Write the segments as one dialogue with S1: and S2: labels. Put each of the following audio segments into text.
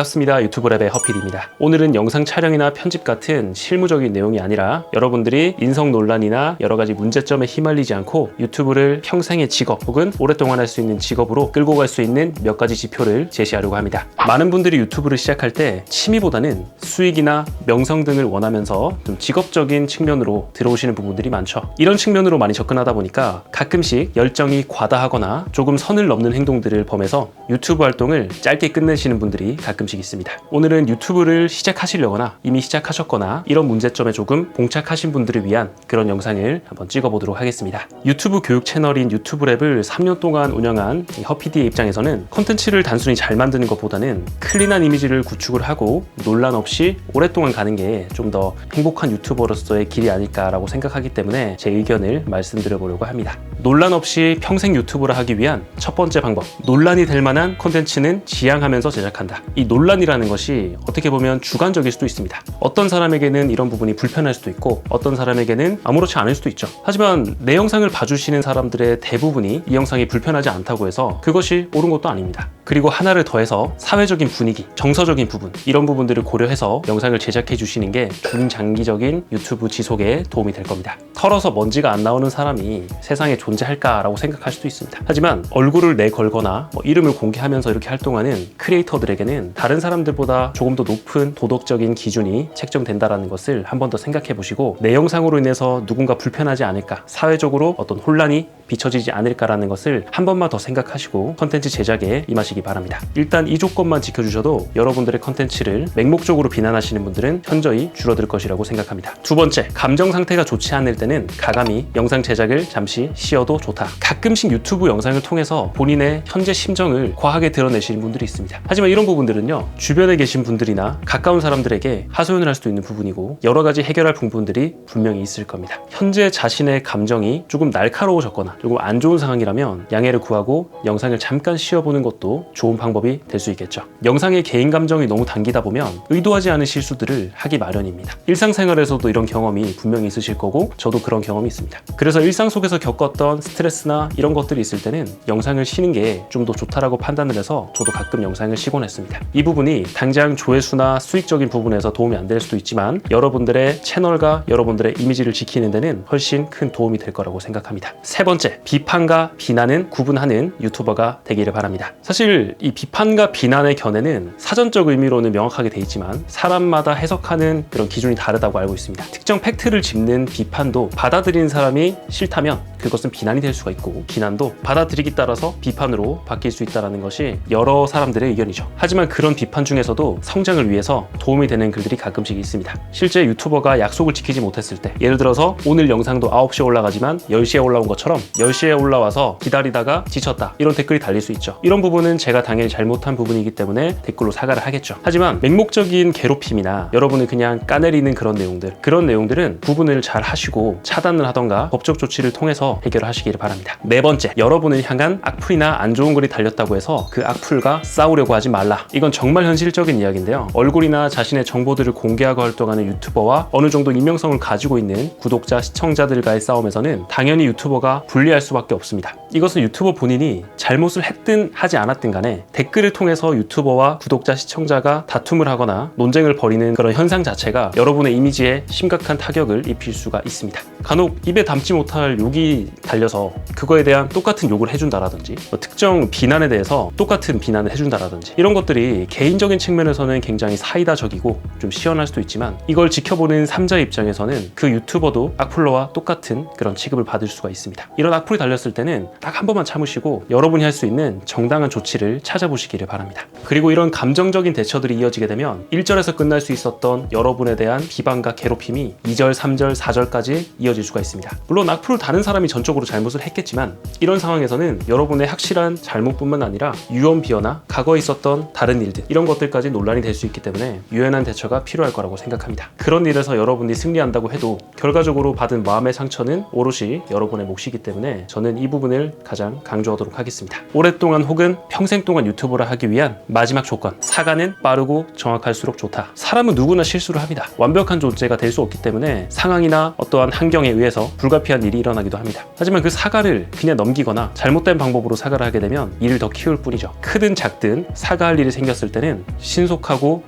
S1: 반갑습니다. 유튜브랩의 허필입니다. 오늘은 영상 촬영이나 편집 같은 실무적인 내용이 아니라 여러분들이 인성 논란이나 여러가지 문제점에 휘말리지 않고 유튜브를 평생의 직업 혹은 오랫동안 할 수 있는 직업으로 끌고 갈 수 있는 몇 가지 지표를 제시하려고 합니다. 많은 분들이 유튜브를 시작할 때 취미보다는 수익이나 명성 등을 원하면서 좀 직업적인 측면으로 들어오시는 부분들이 많죠. 이런 측면으로 많이 접근하다 보니까 가끔씩 열정이 과다하거나 조금 선을 넘는 행동들을 범해서 유튜브 활동을 짧게 끝내시는 분들이 가끔씩 있습니다. 오늘은 유튜브를 시작하시려거나 이미 시작하셨거나 이런 문제점에 조금 봉착하신 분들을 위한 그런 영상을 한번 찍어보도록 하겠습니다. 유튜브 교육 채널인 유튜브랩을 3년 동안 운영한 허PD의 입장에서는 콘텐츠를 단순히 잘 만드는 것보다는 클린한 이미지를 구축을 하고 논란 없이 오랫동안 가는 게 좀 더 행복한 유튜버로서의 길이 아닐까라고 생각하기 때문에 제 의견을 말씀드려보려고 합니다. 논란 없이 평생 유튜브를 하기 위한 첫 번째 방법, 논란이 될 만한 콘텐츠는 지양하면서 제작한다. 이 논란이라는 것이 어떻게 보면 주관적일 수도 있습니다. 어떤 사람에게는 이런 부분이 불편할 수도 있고 어떤 사람에게는 아무렇지 않을 수도 있죠. 하지만 내 영상을 봐주시는 사람들의 대부분이 이 영상이 불편하지 않다고 해서 그것이 옳은 것도 아닙니다. 그리고 하나를 더해서 사회적인 분위기, 정서적인 부분, 이런 부분들을 고려해서 영상을 제작해 주시는 게 중장기적인 유튜브 지속에 도움이 될 겁니다. 털어서 먼지가 안 나오는 사람이 세상에 존재할까라고 생각할 수도 있습니다. 하지만 얼굴을 내걸거나 이름을 공개하면서 이렇게 활동하는 크리에이터들에게는 다른 사람들보다 조금 더 높은 도덕적인 기준이 책정된다는 것을 한 번 더 생각해 보시고 내 영상으로 인해서 누군가 불편하지 않을까, 사회적으로 어떤 혼란이 비춰지지 않을까라는 것을 한 번만 더 생각하시고 컨텐츠 제작에 임하시기 바랍니다. 일단 이 조건만 지켜주셔도 여러분들의 컨텐츠를 맹목적으로 비난하시는 분들은 현저히 줄어들 것이라고 생각합니다. 두 번째, 감정 상태가 좋지 않을 때는 가감히 영상 제작을 잠시 쉬어도 좋다. 가끔씩 유튜브 영상을 통해서 본인의 현재 심정을 과하게 드러내시는 분들이 있습니다. 하지만 이런 부분들은요, 주변에 계신 분들이나 가까운 사람들에게 하소연을 할 수도 있는 부분이고 여러 가지 해결할 부분들이 분명히 있을 겁니다. 현재 자신의 감정이 조금 날카로워졌거나 조금 안 좋은 상황이라면 양해를 구하고 영상을 잠깐 쉬어보는 것도 좋은 방법이 될 수 있겠죠. 영상의 개인 감정이 너무 당기다 보면 의도하지 않은 실수들을 하기 마련입니다. 일상생활에서도 이런 경험이 분명히 있으실 거고 저도 그런 경험이 있습니다. 그래서 일상 속에서 겪었던 스트레스나 이런 것들이 있을 때는 영상을 쉬는 게 좀 더 좋다라고 판단을 해서 저도 가끔 영상을 쉬곤 했습니다. 이 부분이 당장 조회수나 수익적인 부분에서 도움이 안 될 수도 있지만 여러분들의 채널과 여러분들의 이미지를 지키는 데는 훨씬 큰 도움이 될 거라고 생각합니다. 세 번째, 비판과 비난은 구분하는 유튜버가 되기를 바랍니다. 사실 이 비판과 비난의 견해는 사전적 의미로는 명확하게 돼 있지만 사람마다 해석하는 그런 기준이 다르다고 알고 있습니다. 특정 팩트를 짚는 비판도 받아들이는 사람이 싫다면 그것은 비난이 될 수가 있고 비난도 받아들이기 따라서 비판으로 바뀔 수 있다는 것이 여러 사람들의 의견이죠. 하지만 그런 비판 중에서도 성장을 위해서 도움이 되는 글들이 가끔씩 있습니다. 실제 유튜버가 약속을 지키지 못했을 때, 예를 들어서 오늘 영상도 9시에 올라가지만 10시에 올라온 것처럼 10시에 올라와서 기다리다가 지쳤다, 이런 댓글이 달릴 수 있죠. 이런 부분은 제가 당연히 잘못한 부분이기 때문에 댓글로 사과를 하겠죠. 하지만 맹목적인 괴롭힘이나 여러분을 그냥 까내리는 그런 내용들은 구분을 잘 하시고 차단을 하던가 법적 조치를 통해서 해결하시기를 바랍니다. 네 번째, 여러분을 향한 악플이나 안 좋은 글이 달렸다고 해서 그 악플과 싸우려고 하지 말라. 이건 정말 현실적인 이야기인데요. 얼굴이나 자신의 정보들을 공개하고 활동하는 유튜버와 어느 정도 익명성을 가지고 있는 구독자, 시청자들과의 싸움에서는 당연히 유튜버가 불리할 수밖에 없습니다. 이것은 유튜버 본인이 잘못을 했든 하지 않았든 간에 댓글을 통해서 유튜버와 구독자, 시청자가 다툼을 하거나 논쟁을 벌이는 그런 현상 자체가 여러분의 이미지에 심각한 타격을 입힐 수가 있습니다. 간혹 입에 담지 못할 욕이 달려서 그거에 대한 똑같은 욕을 해준다라든지 특정 비난에 대해서 똑같은 비난을 해준다라든지 이런 것들이 개인적인 측면에서는 굉장히 사이다적이고 좀 시원할 수도 있지만 이걸 지켜보는 3자 입장에서는 그 유튜버도 악플러와 똑같은 그런 취급을 받을 수가 있습니다. 이런 악플이 달렸을 때는 딱 한 번만 참으시고 여러분이 할 수 있는 정당한 조치를 찾아보시기를 바랍니다. 그리고 이런 감정적인 대처들이 이어지게 되면 1절에서 끝날 수 있었던 여러분에 대한 비방과 괴롭힘이 2절, 3절, 4절까지 이어질 수가 있습니다. 물론 악플을 다는 사람이 전적으로 잘못을 했겠지만 이런 상황에서는 여러분의 확실한 잘못뿐만 아니라 유언 비어나 과거에 있었던 다른 일들, 이런 것들까지 논란이 될 수 있기 때문에 유연한 대처가 필요할 거라고 생각합니다. 그런 일에서 여러분이 승리한다고 해도 결과적으로 받은 마음의 상처는 오롯이 여러분의 몫이기 때문에 저는 이 부분을 가장 강조하도록 하겠습니다. 오랫동안 혹은 평생 동안 유튜브를 하기 위한 마지막 조건, 사과는 빠르고 정확할수록 좋다. 사람은 누구나 실수를 합니다. 완벽한 존재가 될 수 없기 때문에 상황이나 어떠한 환경에 의해서 불가피한 일이 일어나기도 합니다. 하지만 하지만 그 사과를 그냥 넘기거나 잘못된 방법으로 사과를 하게 되면 일을 더 키울 뿐이죠. 크든 작든 사과할 일이 생겼을 때는 신속하고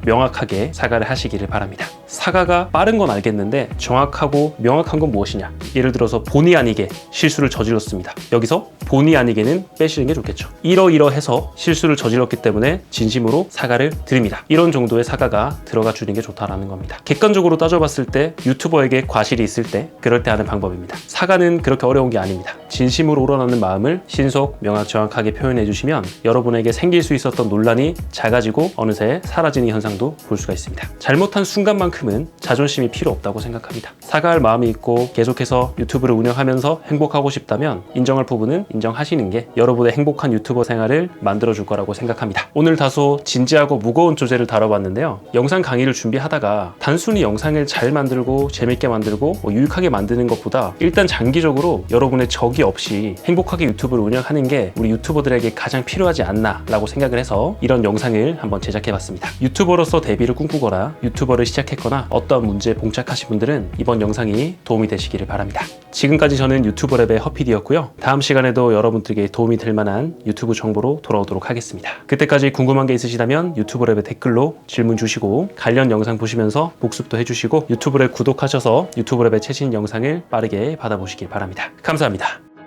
S1: 명확하게 사과를 하시기를 바랍니다. 사과가 빠른 건 알겠는데 정확하고 명확한 건 무엇이냐? 예를 들어서 본의 아니게 실수를 저질렀습니다. 여기서 본의 아니게는 빼시는 게 좋겠죠. 이러이러해서 실수를 저질렀기 때문에 진심으로 사과를 드립니다. 이런 정도의 사과가 들어가 주는 게 좋다라는 겁니다. 객관적으로 따져봤을 때 유튜버에게 과실이 있을 때 그럴 때 하는 방법입니다. 사과는 그렇게 어려운 게 아닙니다. 진심으로 우러나는 마음을 신속, 정확하게 표현해 주시면 여러분에게 생길 수 있었던 논란이 작아지고 어느새 사라지는 현상도 볼 수가 있습니다. 잘못한 순간만큼은 자존심이 필요 없다고 생각합니다. 사과할 마음이 있고 계속해서 유튜브를 운영하면서 행복하고 싶다면 인정할 부분은 인정하시는 게 여러분의 행복한 유튜버 생활을 만들어줄 거라고 생각합니다. 오늘 다소 진지하고 무거운 주제를 다뤄봤는데요. 영상 강의를 준비하다가 단순히 영상을 잘 만들고 재밌게 만들고 유익하게 만드는 것보다 일단 장기적으로 여러분의 적이 없이 행복하게 유튜브를 운영하는 게 우리 유튜버들에게 가장 필요하지 않나 라고 생각을 해서 이런 영상을 한번 제작해봤습니다. 유튜버로서 데뷔를 꿈꾸거나 유튜버를 시작했거나 어떠한 문제에 봉착하신 분들은 이번 영상이 도움이 되시기를 바랍니다. 지금까지 저는 유튜버랩의 허피디였고요. 다음 시간에도 여러분들에게 도움이 될 만한 유튜브 정보로 돌아오도록 하겠습니다. 그때까지 궁금한 게 있으시다면 유튜브랩의 댓글로 질문 주시고 관련 영상 보시면서 복습도 해주시고 유튜브랩 구독하셔서 유튜브랩의 최신 영상을 빠르게 받아보시길 바랍니다. 감사합니다.